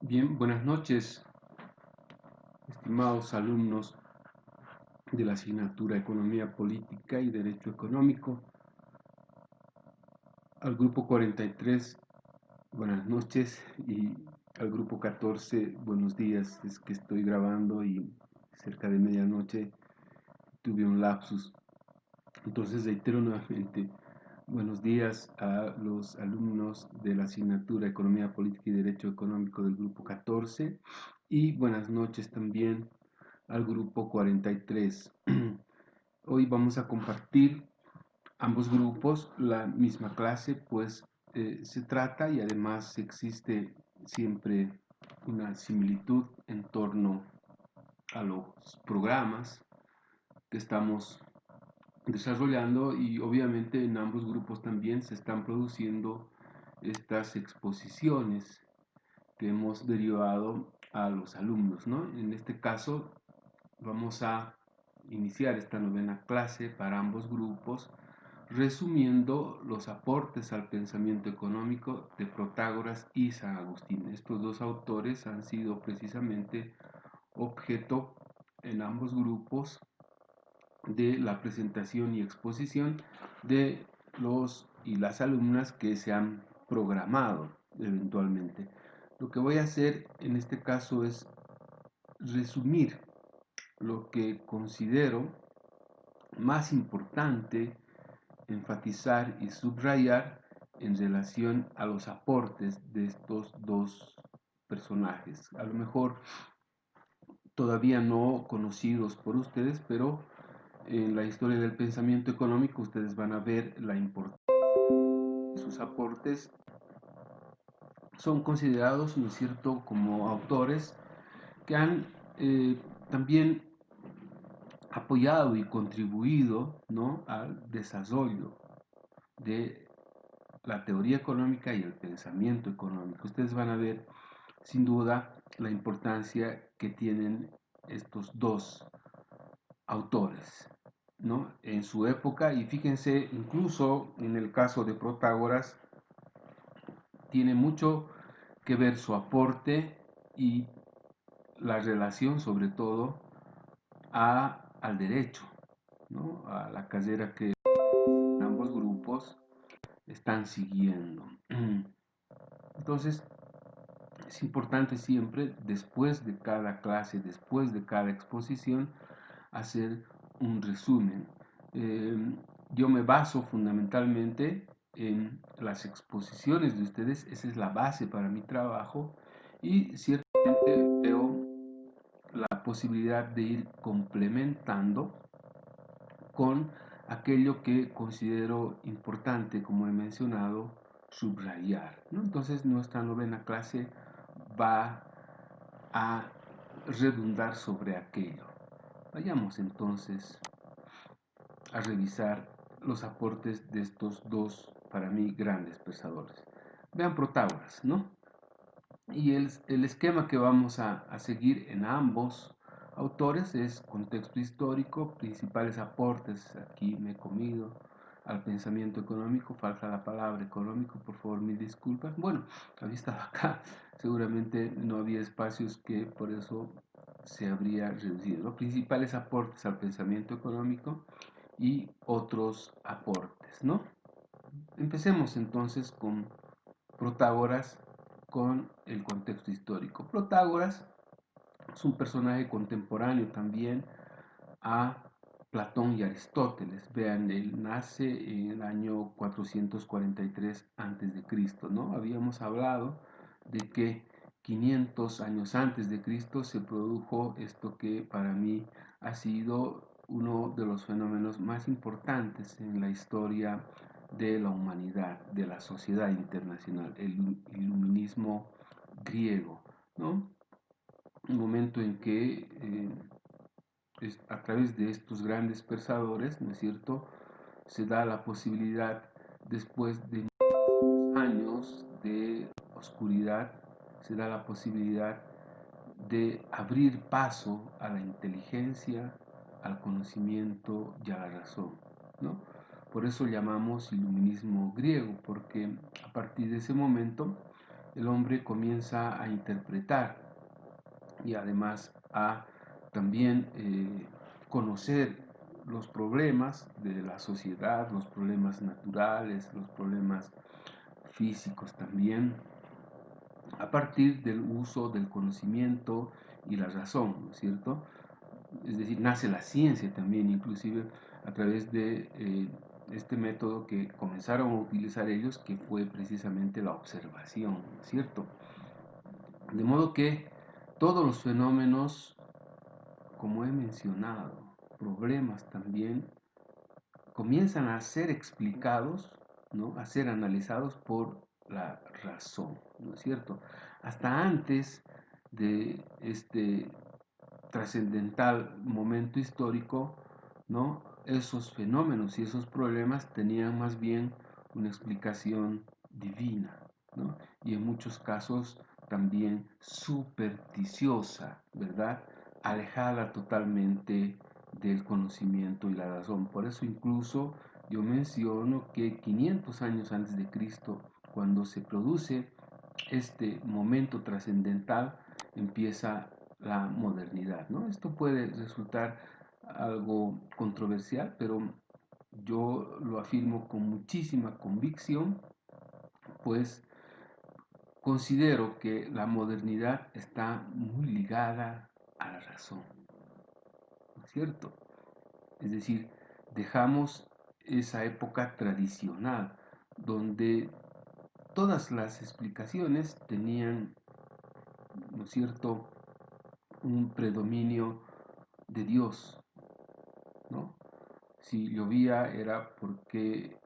Bien, buenas noches, estimados alumnos de la asignatura Economía Política y Derecho Económico. Al grupo 43, buenas noches, y al grupo 14, buenos días. Es que estoy grabando y cerca de medianoche tuve un lapsus. Entonces reitero nuevamente, buenos días a los alumnos de la asignatura Economía Política y Derecho Económico del grupo 14 y buenas noches también al grupo 43. Hoy vamos a compartir ambos grupos la misma clase, pues se trata y además existe siempre una similitud en torno a los programas que estamos desarrollando, y obviamente en ambos grupos también se están produciendo estas exposiciones que hemos derivado a los alumnos, ¿no? En este caso vamos a iniciar esta novena clase para ambos grupos resumiendo los aportes al pensamiento económico de Protágoras y San Agustín. Estos dos autores han sido precisamente objeto en ambos grupos de la presentación y exposición de los y las alumnas que se han programado eventualmente. Lo que voy a hacer en este caso es resumir lo que considero más importante enfatizar y subrayar en relación a los aportes de estos dos personajes. A lo mejor todavía no conocidos por ustedes, pero en la historia del pensamiento económico ustedes van a ver la importancia de sus aportes. Son considerados, ¿no es cierto?, como autores que han también apoyado y contribuido, ¿no?, al desarrollo de la teoría económica y el pensamiento económico. Ustedes van a ver sin duda la importancia que tienen estos dos autores, ¿no?, en su época. Y fíjense, incluso en el caso de Protágoras, tiene mucho que ver su aporte y la relación sobre todo al derecho, ¿no?, a la carrera que ambos grupos están siguiendo. Entonces, es importante siempre, después de cada clase, después de cada exposición, hacer un resumen. Yo me baso fundamentalmente en las exposiciones de ustedes, esa es la base para mi trabajo, y ciertamente veo la posibilidad de ir complementando con aquello que considero importante, como he mencionado, subrayar, ¿no? Entonces nuestra novena clase va a redundar sobre aquello. Vayamos entonces a revisar los aportes de estos dos, para mí, grandes pensadores. Vean Protágoras, ¿no? Y el esquema que vamos a seguir en ambos autores es contexto histórico, principales aportes, aquí me he comido, al pensamiento económico, falta la palabra económico, por favor, mil disculpas. Bueno, había estado acá, seguramente no había espacios, que por eso se habría reducido, ¿no? Principales aportes al pensamiento económico y otros aportes, ¿no? Empecemos entonces con Protágoras, con el contexto histórico. Protágoras es un personaje contemporáneo también a Platón y Aristóteles. Vean, él nace en el año 443 a.C., ¿no? Habíamos hablado de que 500 años antes de Cristo se produjo esto que para mí ha sido uno de los fenómenos más importantes en la historia de la humanidad, de la sociedad internacional, el iluminismo griego, ¿no? Un momento en que a través de estos grandes pensadores, ¿no es cierto?, se da la posibilidad, después de muchos años de oscuridad, se da la posibilidad de abrir paso a la inteligencia, al conocimiento y a la razón, ¿no? Por eso llamamos iluminismo griego, porque a partir de ese momento el hombre comienza a interpretar y además a también conocer los problemas de la sociedad, los problemas naturales, los problemas físicos también, a partir del uso del conocimiento y la razón, ¿no es cierto? Es decir, nace la ciencia también, inclusive a través de este método que comenzaron a utilizar ellos, que fue precisamente la observación, ¿no es cierto? De modo que todos los fenómenos, como he mencionado, problemas también, comienzan a ser explicados, ¿no? A ser analizados por la razón, ¿no es cierto? Hasta antes de este trascendental momento histórico, ¿no? Esos fenómenos y esos problemas tenían más bien una explicación divina, ¿no? Y en muchos casos también supersticiosa, ¿verdad? Alejada totalmente del conocimiento y la razón. Por eso incluso yo menciono que 500 años antes de Cristo, cuando se produce este momento trascendental, empieza la modernidad, ¿no? Esto puede resultar algo controversial, pero yo lo afirmo con muchísima convicción, pues considero que la modernidad está muy ligada a la razón, ¿no es cierto? Es decir, dejamos esa época tradicional donde todas las explicaciones tenían, ¿no es cierto?, un predominio de Dios, ¿no? Si llovía era porque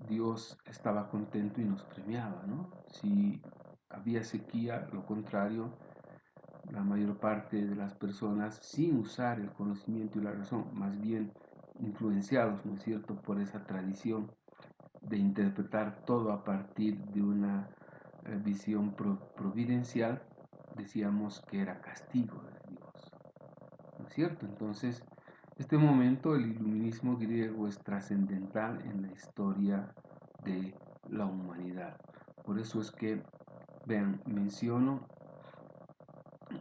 Dios estaba contento y nos premiaba, ¿no? Si había sequía, lo contrario, la mayor parte de las personas, sin usar el conocimiento y la razón, más bien influenciados, ¿no es cierto?, por esa tradición de interpretar todo a partir de una visión providencial, decíamos que era castigo de Dios, ¿no es cierto? Entonces, este momento, el iluminismo griego, es trascendental en la historia de la humanidad. Por eso es que, vean, menciono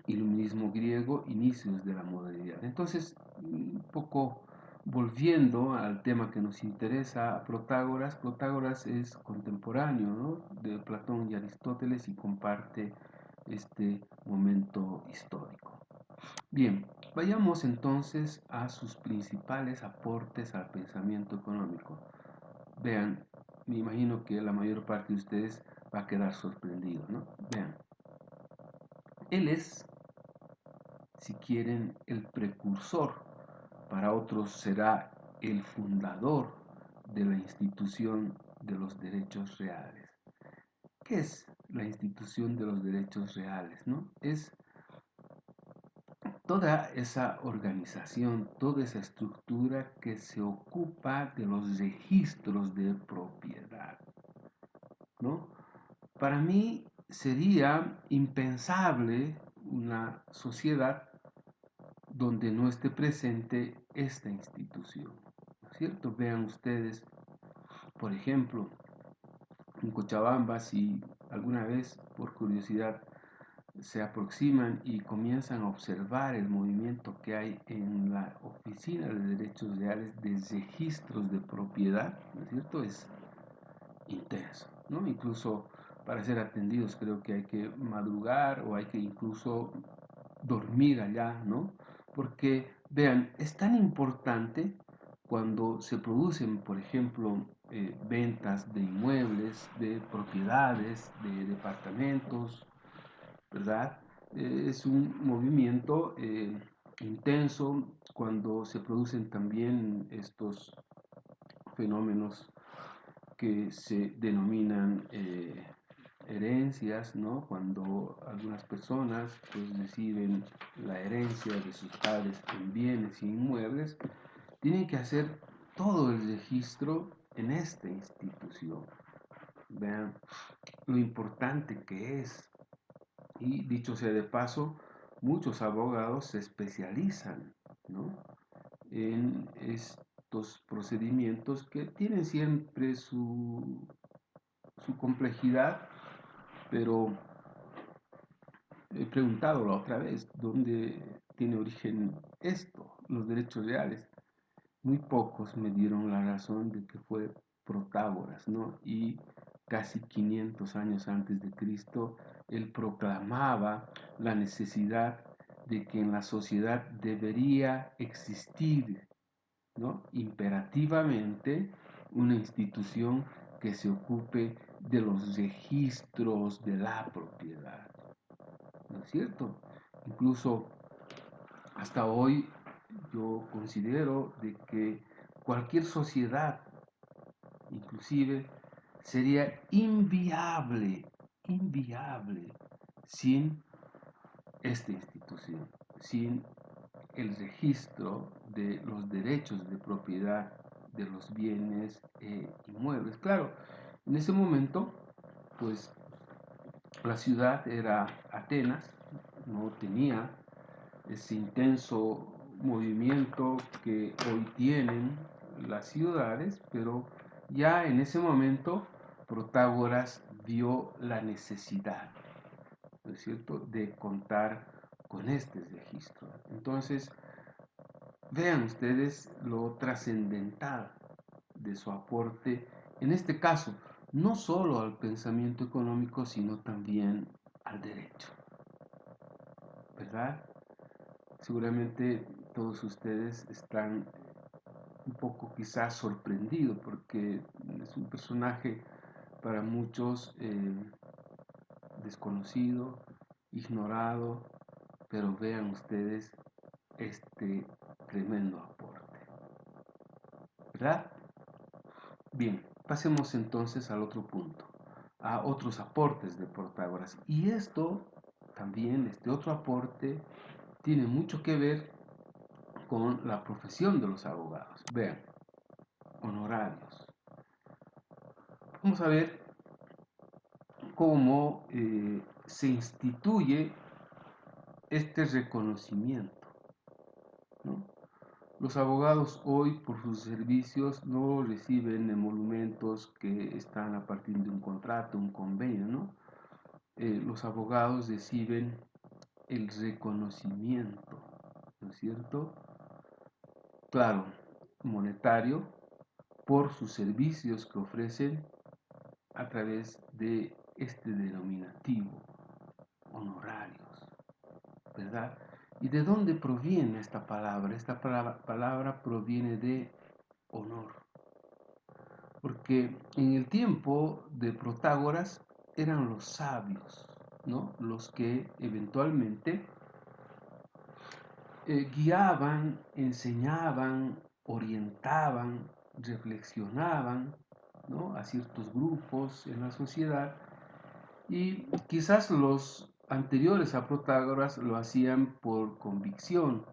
iluminismo griego, inicios de la modernidad. Entonces, un poco volviendo al tema que nos interesa, Protágoras. Protágoras es contemporáneo, ¿no?, de Platón y Aristóteles, y comparte este momento histórico. Bien, vayamos entonces a sus principales aportes al pensamiento económico. Vean, me imagino que la mayor parte de ustedes va a quedar sorprendido, ¿no? Vean, él es, si quieren, el precursor, para otros será el fundador de la institución de los derechos reales. ¿Qué es la institución de los derechos reales, no? Es toda esa organización, toda esa estructura que se ocupa de los registros de propiedad, ¿no? Para mí sería impensable una sociedad donde no esté presente esta institución, ¿no es cierto? Vean ustedes, por ejemplo, en Cochabamba, si alguna vez por curiosidad se aproximan y comienzan a observar el movimiento que hay en la Oficina de Derechos Reales de registros de propiedad, ¿no es cierto? Es intenso, ¿no? Incluso para ser atendidos creo que hay que madrugar o hay que incluso dormir allá, ¿no? Porque, vean, es tan importante cuando se producen, por ejemplo, ventas de inmuebles, de propiedades, de departamentos, ¿verdad? Es un movimiento intenso cuando se producen también estos fenómenos que se denominan herencias, ¿no? Cuando algunas personas pues reciben la herencia de sus padres en bienes y inmuebles, tienen que hacer todo el registro en esta institución. Vean lo importante que es. Y dicho sea de paso, muchos abogados se especializan, ¿no?, en estos procedimientos que tienen siempre su complejidad, pero he preguntado la otra vez, ¿dónde tiene origen esto, los derechos reales? Muy pocos me dieron la razón de que fue Protágoras, ¿no? Y casi 500 años antes de Cristo, él proclamaba la necesidad de que en la sociedad debería existir, ¿no? Imperativamente una institución que se ocupe de los registros de la propiedad, ¿no es cierto? Incluso hasta hoy yo considero de que cualquier sociedad, inclusive, sería inviable sin esta institución, sin el registro de los derechos de propiedad de los bienes inmuebles. Claro, en ese momento, pues la ciudad era Atenas, no tenía ese intenso movimiento que hoy tienen las ciudades, pero ya en ese momento Protágoras vio la necesidad, ¿no es cierto?, de contar con este registro. Entonces, vean ustedes lo trascendental de su aporte, en este caso, no solo al pensamiento económico, sino también al derecho, ¿verdad? Seguramente todos ustedes están un poco quizás sorprendidos porque es un personaje para muchos desconocido, ignorado, pero vean ustedes este tremendo aporte, ¿verdad? Bien, pasemos entonces al otro punto, a otros aportes de Protágoras. Y esto también, este otro aporte, tiene mucho que ver con la profesión de los abogados. Vean, honorarios. Vamos a ver cómo se instituye este reconocimiento, ¿no? Los abogados hoy por sus servicios no reciben emolumentos que están a partir de un contrato, un convenio, ¿no? Los abogados reciben el reconocimiento, ¿no es cierto? Claro, monetario por sus servicios que ofrecen a través de este denominativo, honorarios, ¿verdad? ¿Y de dónde proviene esta palabra? Esta palabra proviene de honor, porque en el tiempo de Protágoras eran los sabios, ¿no? Los que eventualmente guiaban, enseñaban, orientaban, reflexionaban, ¿no?, a ciertos grupos en la sociedad, y quizás los anteriores a Protágoras lo hacían por convicción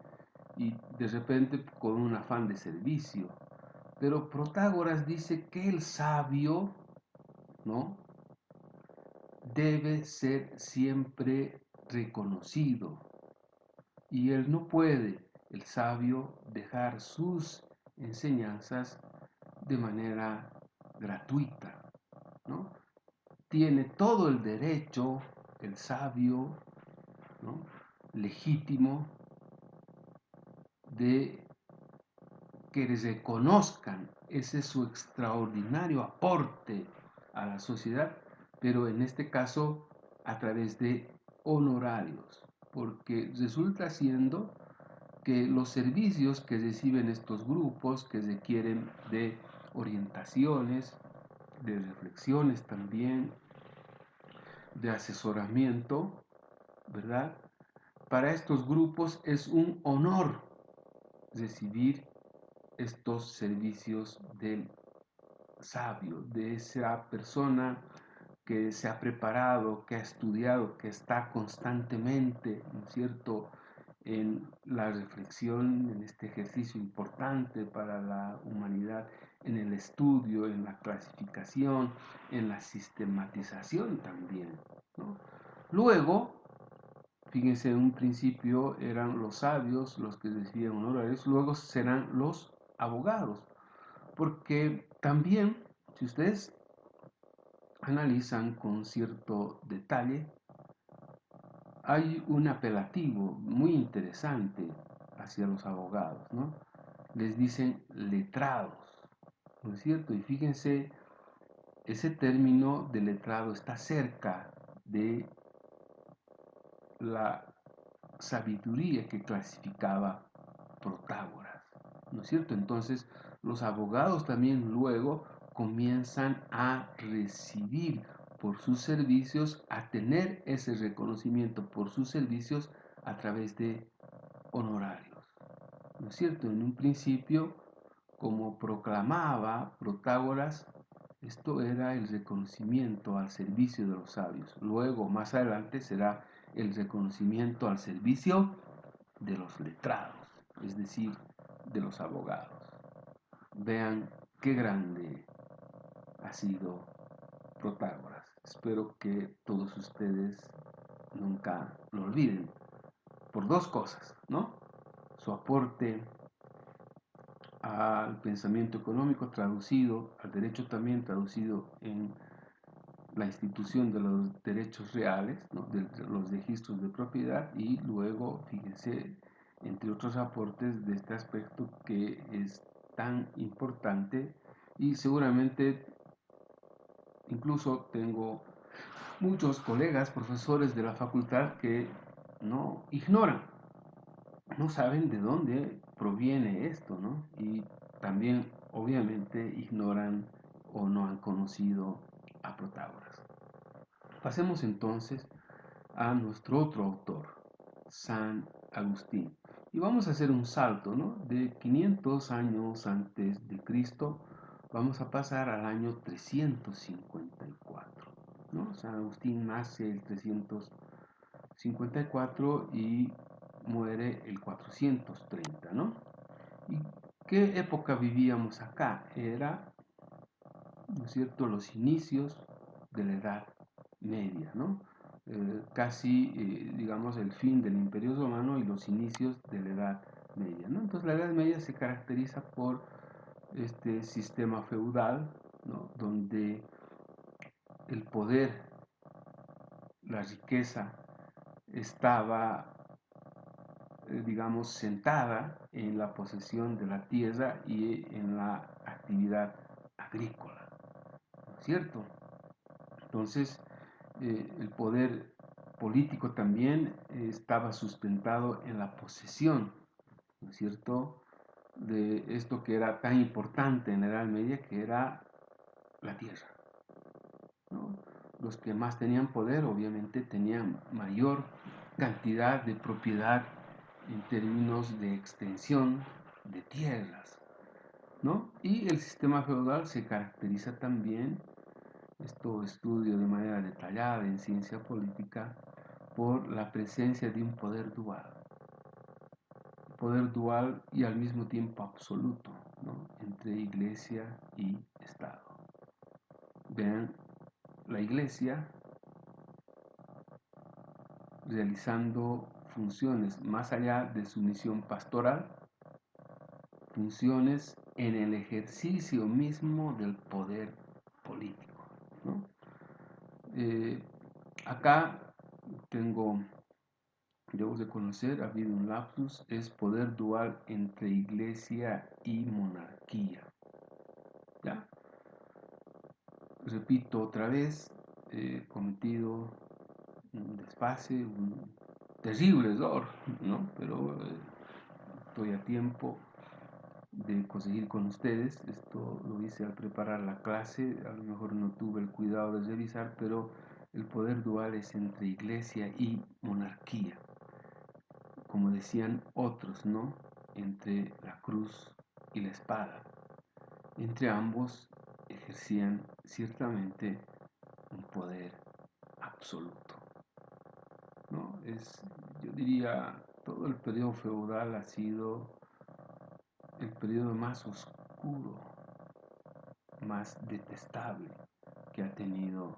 y de repente con un afán de servicio. Pero Protágoras dice que el sabio, ¿no?, debe ser siempre reconocido, y él no puede, el sabio, dejar sus enseñanzas de manera gratuita, ¿no? Tiene todo el derecho, el sabio, ¿no?, legítimo, de que reconozcan ese su extraordinario aporte a la sociedad, pero en este caso a través de honorarios, porque resulta siendo que los servicios que reciben estos grupos, que requieren de orientaciones, de reflexiones también, de asesoramiento, ¿verdad? Para estos grupos es un honor recibir estos servicios del sabio, de esa persona que se ha preparado, que ha estudiado, que está constantemente, ¿no es cierto?, en la reflexión, en este ejercicio importante para la humanidad, en el estudio, en la clasificación, en la sistematización también, ¿no? Luego, fíjense, en un principio eran los sabios los que recibían honorarios, luego serán los abogados, porque también, si ustedes analizan con cierto detalle. Hay un apelativo muy interesante hacia los abogados, ¿no? Les dicen letrados, ¿no es cierto? Y fíjense, ese término de letrado está cerca de la sabiduría que clasificaba Protágoras, ¿no es cierto? Entonces, los abogados también luego comienzan a recibir por sus servicios, a tener ese reconocimiento por sus servicios a través de honorarios, ¿no es cierto? En un principio, como proclamaba Protágoras, esto era el reconocimiento al servicio de los sabios. Luego, más adelante, será el reconocimiento al servicio de los letrados, es decir, de los abogados. Vean qué grande ha sido Protágoras. Espero que todos ustedes nunca lo olviden. Por dos cosas, ¿no? Su aporte al pensamiento económico traducido, al derecho también traducido en la institución de los derechos reales, ¿no? De los registros de propiedad, y luego, fíjense, entre otros aportes de este aspecto que es tan importante, y seguramente incluso tengo muchos colegas, profesores de la facultad que no ignoran, no saben de dónde proviene esto, ¿no? Y también obviamente ignoran o no han conocido a Protágoras. Pasemos entonces a nuestro otro autor, San Agustín. Y vamos a hacer un salto, ¿no? De 500 años antes de Cristo, vamos a pasar al año 354, ¿no? San Agustín nace el 354 y muere el 430, ¿no? ¿Y qué época vivíamos acá? Era, ¿no es cierto?, los inicios de la Edad Media, ¿no? Casi, digamos, el fin del Imperio Romano y los inicios de la Edad Media, ¿no? Entonces la Edad Media se caracteriza por este sistema feudal, ¿no? Donde el poder, la riqueza estaba, digamos, sentada en la posesión de la tierra y en la actividad agrícola, ¿no es cierto? Entonces, el poder político también estaba sustentado en la posesión, ¿no es cierto?, de esto que era tan importante en la Edad Media, que era la tierra, ¿no? Los que más tenían poder, obviamente, tenían mayor cantidad de propiedad en términos de extensión de tierras, ¿no? Y el sistema feudal se caracteriza también, esto estudio de manera detallada en ciencia política, por la presencia de un poder dual y al mismo tiempo absoluto, ¿no?, entre iglesia y Estado. Vean, la iglesia realizando funciones más allá de su misión pastoral, funciones en el ejercicio mismo del poder político, ¿no? Acá tengo, debo reconocer, ha habido un lapsus, es poder dual entre iglesia y monarquía, ¿ya? Repito otra vez, he cometido un desfase, un terrible error, ¿no? Pero estoy a tiempo de conseguir con ustedes. Esto lo hice al preparar la clase, a lo mejor no tuve el cuidado de revisar, pero el poder dual es entre iglesia y monarquía, como decían otros, ¿no?, entre la cruz y la espada. Entre ambos ejercían ciertamente un poder absoluto, ¿no? Yo diría, todo el periodo feudal ha sido el periodo más oscuro, más detestable que ha tenido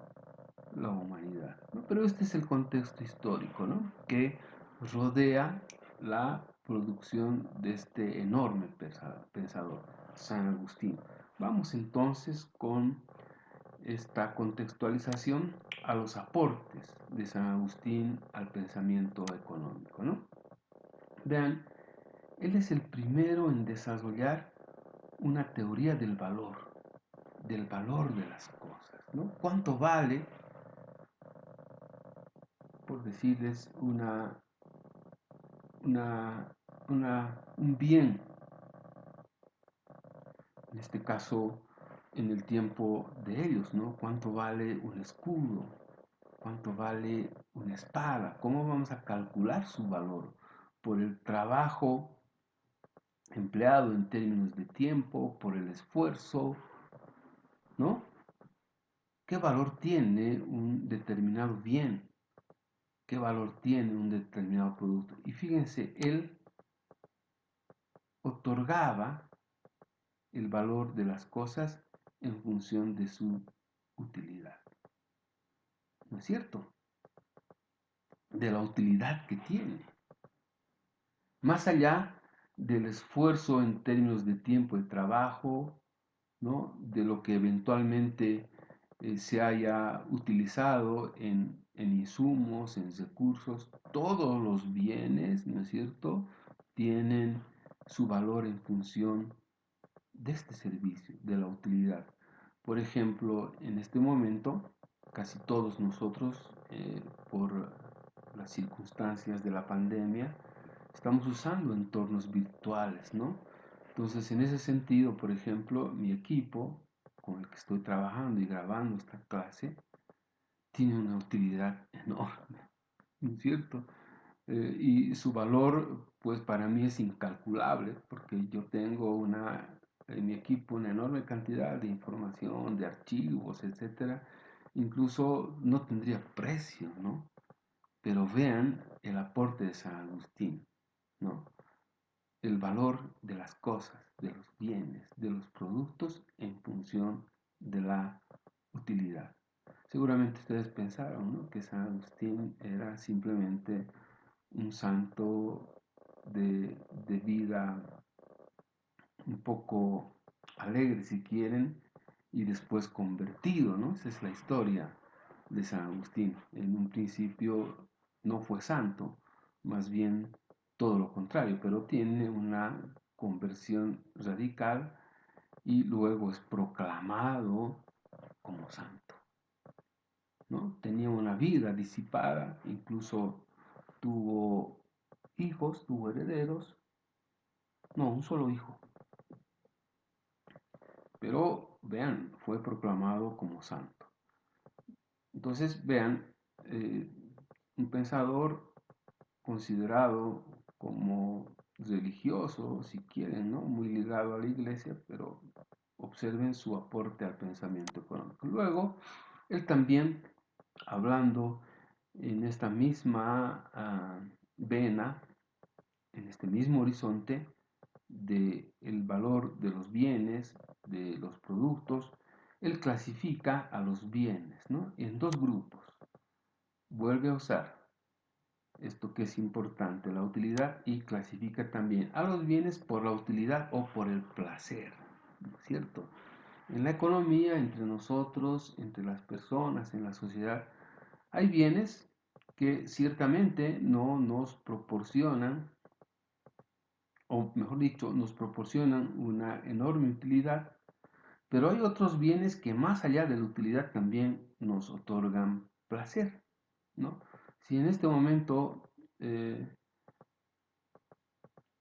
la humanidad, ¿no? Pero este es el contexto histórico, ¿no?, que rodea la producción de este enorme pensador, San Agustín. Vamos entonces con esta contextualización a los aportes de San Agustín al pensamiento económico, ¿no? Vean, él es el primero en desarrollar una teoría del valor de las cosas, ¿no? ¿Cuánto vale, por decirles, un bien? En este caso, en el tiempo de ellos, ¿no? ¿Cuánto vale un escudo? ¿Cuánto vale una espada? ¿Cómo vamos a calcular su valor? Por el trabajo empleado en términos de tiempo, por el esfuerzo, ¿no? ¿Qué valor tiene un determinado bien? ¿Qué valor tiene un determinado producto? Y fíjense, él otorgaba el valor de las cosas en función de su utilidad. ¿No es cierto? De la utilidad que tiene. Más allá del esfuerzo en términos de tiempo de trabajo, ¿no? De lo que eventualmente se haya utilizado en insumos, en recursos, todos los bienes, ¿no es cierto?, tienen su valor en función de este servicio, de la utilidad. Por ejemplo, en este momento, casi todos nosotros, por las circunstancias de la pandemia, estamos usando entornos virtuales, ¿no? Entonces, en ese sentido, por ejemplo, mi equipo con el que estoy trabajando y grabando esta clase tiene una utilidad enorme, ¿no es cierto? Y su valor, pues para mí es incalculable, porque yo tengo en mi equipo una enorme cantidad de información, de archivos, etcétera. Incluso no tendría precio, ¿no? Pero vean el aporte de San Agustín, ¿no? El valor de las cosas, de los bienes, de los productos en función de la utilidad. Seguramente ustedes pensaron, ¿no?, que San Agustín era simplemente un santo de vida un poco alegre, si quieren, y después convertido, ¿no? Esa es la historia de San Agustín. En un principio no fue santo, más bien todo lo contrario, pero tiene una conversión radical y luego es proclamado como santo, ¿no? Tenía una vida disipada, incluso tuvo hijos, tuvo herederos, no, un solo hijo, pero vean, fue proclamado como santo. Entonces, vean, eh, un pensador considerado como religioso, si quieren, ¿no?, muy ligado a la iglesia, pero observen su aporte al pensamiento económico. Luego, él también, hablando en esta misma vena, en este mismo horizonte del valor de los bienes, de los productos, él clasifica a los bienes, ¿no?, en dos grupos. Vuelve a usar esto que es importante, la utilidad, y clasifica también a los bienes por la utilidad o por el placer, ¿no es cierto? En la economía, entre nosotros, entre las personas, en la sociedad, hay bienes que ciertamente no nos proporcionan, o mejor dicho, nos proporcionan una enorme utilidad, pero hay otros bienes que más allá de la utilidad también nos otorgan placer, ¿no? Si en este momento eh,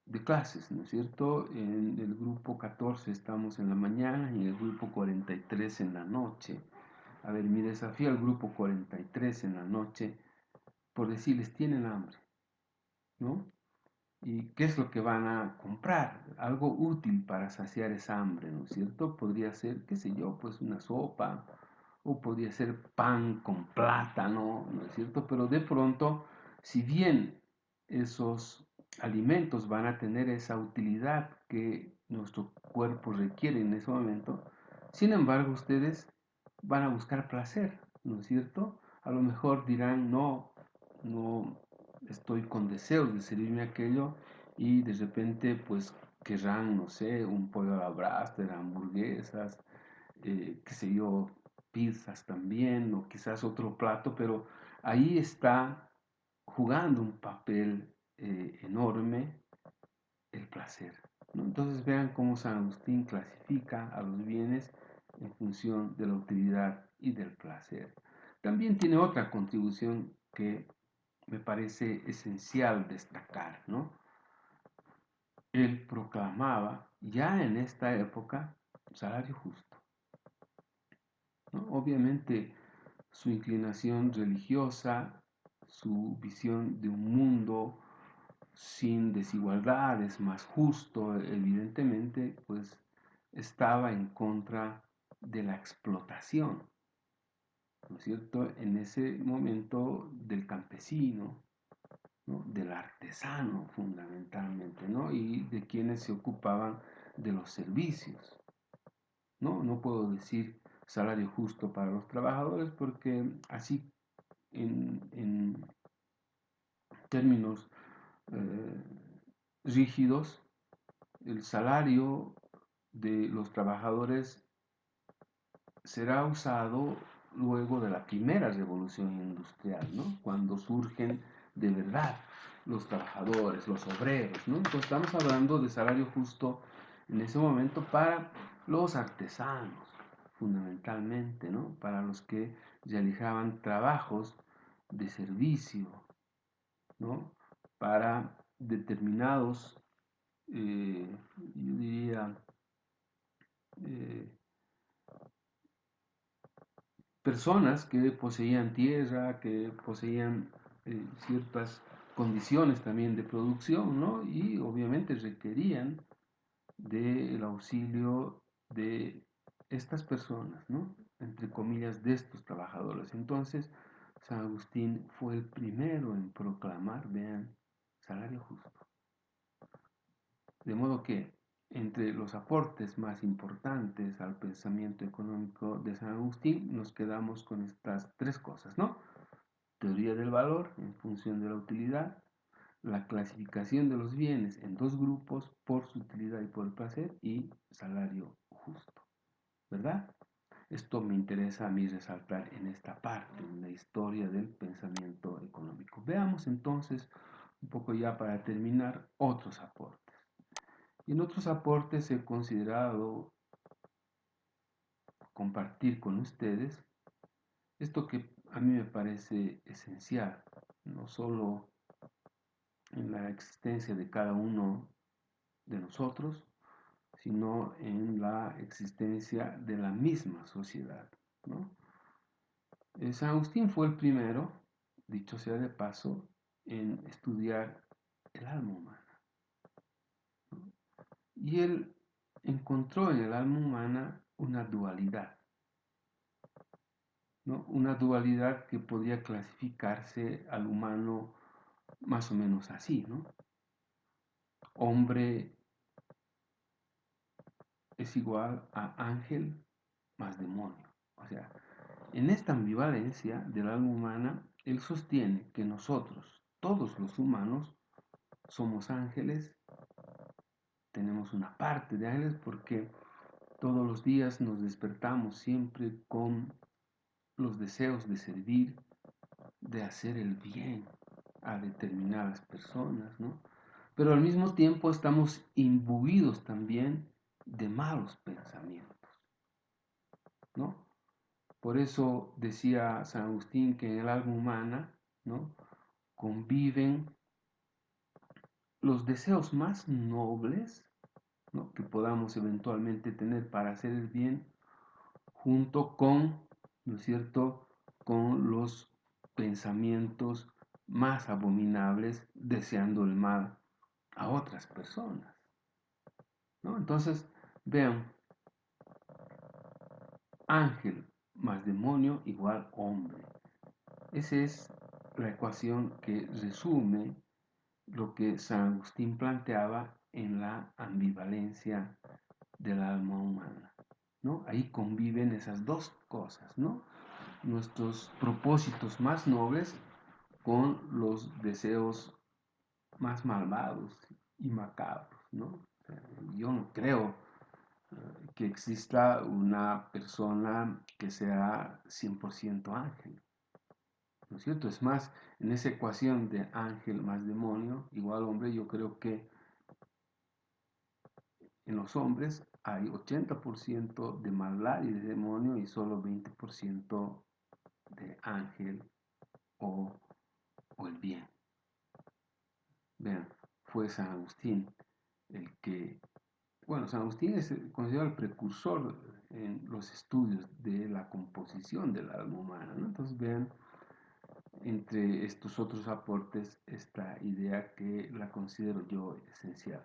de clases, ¿no es cierto?, en el grupo 14 estamos en la mañana y en el grupo 43 en la noche. A ver, mi desafío al grupo 43 en la noche, por decirles, tienen hambre, ¿no? ¿Y qué es lo que van a comprar? Algo útil para saciar esa hambre, ¿no es cierto? Podría ser, qué sé yo, pues una sopa, o podría ser pan con plátano, ¿no es cierto? Pero de pronto, si bien esos alimentos van a tener esa utilidad que nuestro cuerpo requiere en ese momento, sin embargo, ustedes van a buscar placer, ¿no es cierto? A lo mejor dirán, no, no estoy con deseos de servirme aquello, y de repente pues querrán, no sé, un pollo a la brasa, hamburguesas, qué sé yo, pizzas también, o quizás otro plato, pero ahí está jugando un papel enorme el placer, ¿no? Entonces vean cómo San Agustín clasifica a los bienes en función de la utilidad y del placer. También tiene otra contribución que me parece esencial destacar, ¿no? Él proclamaba ya en esta época salario justo, ¿no? Obviamente su inclinación religiosa, su visión de un mundo sin desigualdades, más justo, evidentemente, pues estaba en contra de la explotación, ¿no es cierto? En ese momento del campesino, ¿no? Del artesano fundamentalmente, ¿no? Y de quienes se ocupaban de los servicios, ¿no? No puedo decir salario justo para los trabajadores porque así en términos eh, rígidos, el salario de los trabajadores será usado luego de la primera revolución industrial, ¿no? Cuando surgen de verdad los trabajadores, los obreros, ¿no? Entonces estamos hablando de salario justo en ese momento para los artesanos, fundamentalmente, ¿no? Para los que realizaban trabajos de servicio, ¿no? Para determinados, yo diría, eh, personas que poseían tierra, que poseían ciertas condiciones también de producción, ¿no? Y obviamente requerían del auxilio de estas personas, ¿no? Entre comillas, de estos trabajadores. Entonces, San Agustín fue el primero en proclamar, vean, salario justo. De modo que entre los aportes más importantes al pensamiento económico de San Agustín nos quedamos con estas tres cosas, ¿no? Teoría del valor en función de la utilidad, la clasificación de los bienes en dos grupos por su utilidad y por el placer y salario justo, ¿verdad? Esto me interesa a mí resaltar en esta parte, en la historia del pensamiento económico. Veamos entonces, un poco ya para terminar, otros aportes. Y en otros aportes he considerado compartir con ustedes esto que a mí me parece esencial, no solo en la existencia de cada uno de nosotros, sino en la existencia de la misma sociedad, ¿no? San Agustín fue el primero, dicho sea de paso, en estudiar el alma humana, ¿no? Y él encontró en el alma humana una dualidad, ¿no? Una dualidad que podría clasificarse al humano más o menos así, ¿no? Hombre es igual a ángel más demonio. O sea, en esta ambivalencia del alma humana, él sostiene que nosotros, todos los humanos, somos ángeles, tenemos una parte de ángeles porque todos los días nos despertamos siempre con los deseos de servir, de hacer el bien a determinadas personas, ¿no? Pero al mismo tiempo estamos imbuidos también de malos pensamientos, ¿no? Por eso decía San Agustín que en el alma humana, ¿no? Conviven los deseos más nobles, ¿no? Que podamos eventualmente tener para hacer el bien, junto con, ¿no es cierto?, con los pensamientos más abominables, deseando el mal a otras personas, ¿no? Entonces, vean, ángel más demonio igual hombre. Esa es la ecuación que resume lo que San Agustín planteaba en la ambivalencia del alma humana, ¿no? Ahí conviven esas dos cosas, ¿no? Nuestros propósitos más nobles con los deseos más malvados y macabros, ¿no? O sea, yo no creo que exista una persona que sea 100% ángel, ¿no es cierto? Es más, en esa ecuación de ángel más demonio igual hombre, yo creo que en los hombres hay 80% de maldad y de demonio y solo 20% de ángel o, o el bien. Vean, fue San Agustín el que, bueno, San Agustín es considerado el precursor en los estudios de la composición del alma humana, ¿no? Entonces vean, entre estos otros aportes, esta idea que la considero yo esencial.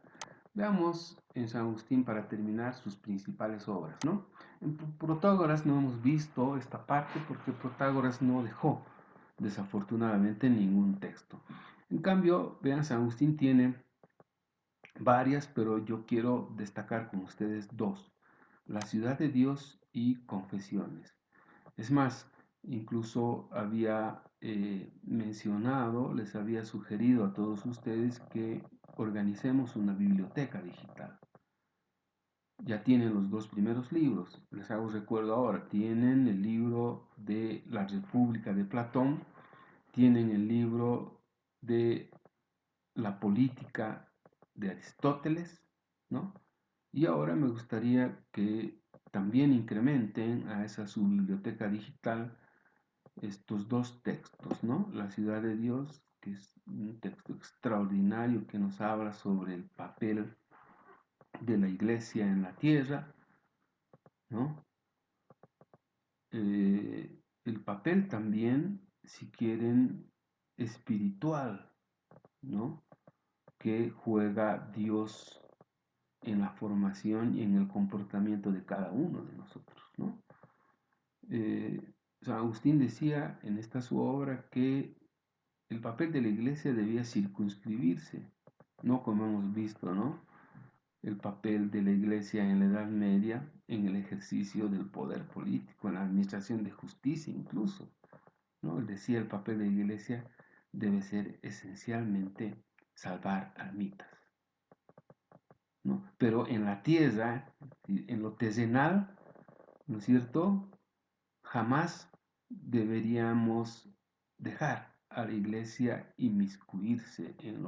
Veamos en San Agustín, para terminar, sus principales obras, ¿no? En Protágoras no hemos visto esta parte porque Protágoras no dejó, desafortunadamente, ningún texto. En cambio, vean, San Agustín tiene varias, pero yo quiero destacar con ustedes dos: La ciudad de Dios y Confesiones. Es más, incluso había mencionado, les había sugerido a todos ustedes que organicemos una biblioteca digital. Ya tienen los dos primeros libros, les hago recuerdo ahora, tienen el libro de la República de Platón, tienen el libro de la política de Aristóteles, ¿no? Y ahora me gustaría que también incrementen a esa su biblioteca digital estos dos textos, ¿no? La ciudad de Dios, que es un texto extraordinario que nos habla sobre el papel de la iglesia en la tierra, ¿no? El papel también, si quieren, espiritual, ¿no? Que juega Dios en la formación y en el comportamiento de cada uno de nosotros, ¿no? Eh, San Agustín decía en esta su obra que el papel de la iglesia debía circunscribirse, no como hemos visto, ¿no? El papel de la iglesia en la Edad Media, en el ejercicio del poder político, en la administración de justicia incluso, ¿no? Él decía el papel de la iglesia debe ser esencialmente salvar almitas, ¿no? Pero en la tierra, en lo terrenal, ¿no es cierto? Jamás deberíamos dejar a la iglesia inmiscuirse en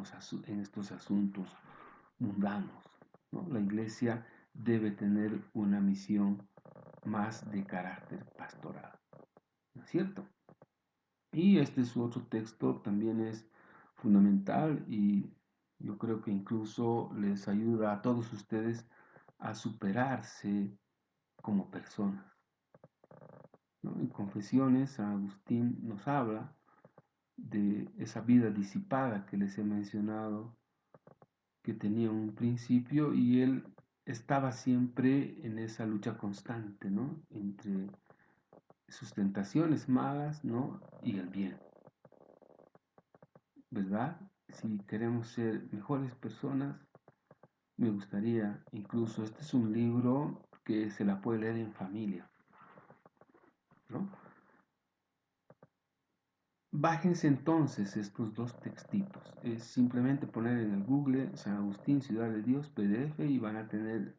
estos asuntos mundanos, ¿no? La iglesia debe tener una misión más de carácter pastoral, ¿no es cierto? Y este su otro texto también es fundamental y yo creo que incluso les ayuda a todos ustedes a superarse como personas, ¿no? En Confesiones, San Agustín nos habla de esa vida disipada que les he mencionado, que tenía un principio y él estaba siempre en esa lucha constante, ¿no? Entre sus tentaciones malas, ¿no? Y el bien, ¿verdad? Si queremos ser mejores personas, me gustaría, incluso este es un libro que se la puede leer en familia, ¿no? Bájense entonces estos dos textitos. Es simplemente poner en el Google San Agustín, Ciudad de Dios, PDF y van a tener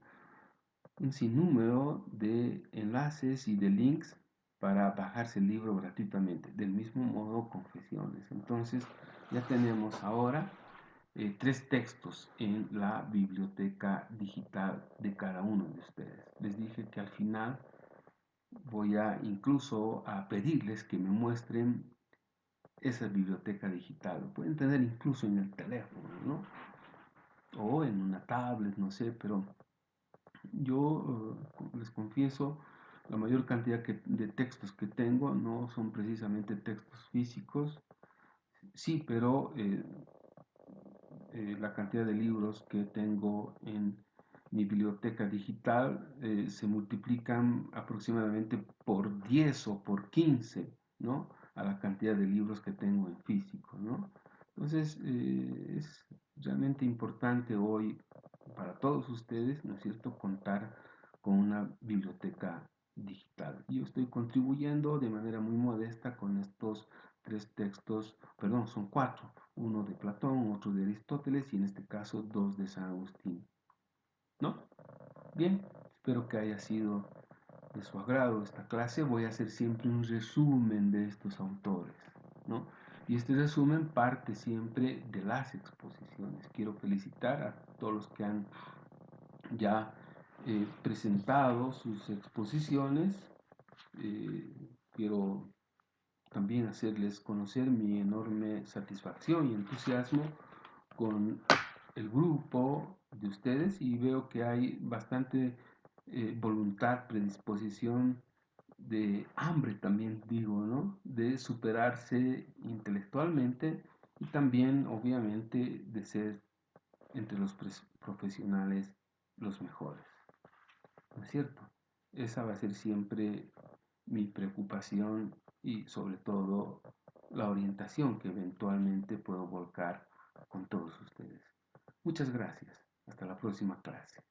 un sinnúmero de enlaces y de links para bajarse el libro gratuitamente. Del mismo modo, Confesiones. Entonces, ya tenemos ahora tres textos en la biblioteca digital de cada uno de ustedes. Les dije que al final voy a incluso a pedirles que me muestren esa biblioteca digital. Lo pueden tener incluso en el teléfono, ¿no? O en una tablet, no sé, pero yo les confieso, la mayor cantidad de textos que tengo no son precisamente textos físicos, sí, pero la cantidad de libros que tengo en mi biblioteca digital se multiplican aproximadamente por 10 o por 15, ¿no? A la cantidad de libros que tengo en físico, ¿no? Entonces, es realmente importante hoy para todos ustedes, ¿no es cierto?, contar con una biblioteca digital. Yo estoy contribuyendo de manera muy modesta con estos tres textos, perdón, son cuatro: uno de Platón, otro de Aristóteles y en este caso dos de San Agustín, ¿no? Bien, Espero que haya sido de su agrado esta clase. Voy a hacer siempre un resumen de estos autores, ¿no? Y este resumen parte siempre de las exposiciones. Quiero felicitar a todos los que han ya presentado sus exposiciones. Quiero también hacerles conocer mi enorme satisfacción y entusiasmo con el grupo de ustedes, y veo que hay bastante voluntad, predisposición, de hambre también digo, ¿no? De superarse intelectualmente y también obviamente de ser entre los profesionales los mejores, ¿no es cierto? Esa va a ser siempre mi preocupación y sobre todo la orientación que eventualmente puedo volcar con todos ustedes. Muchas gracias. Hasta la próxima clase.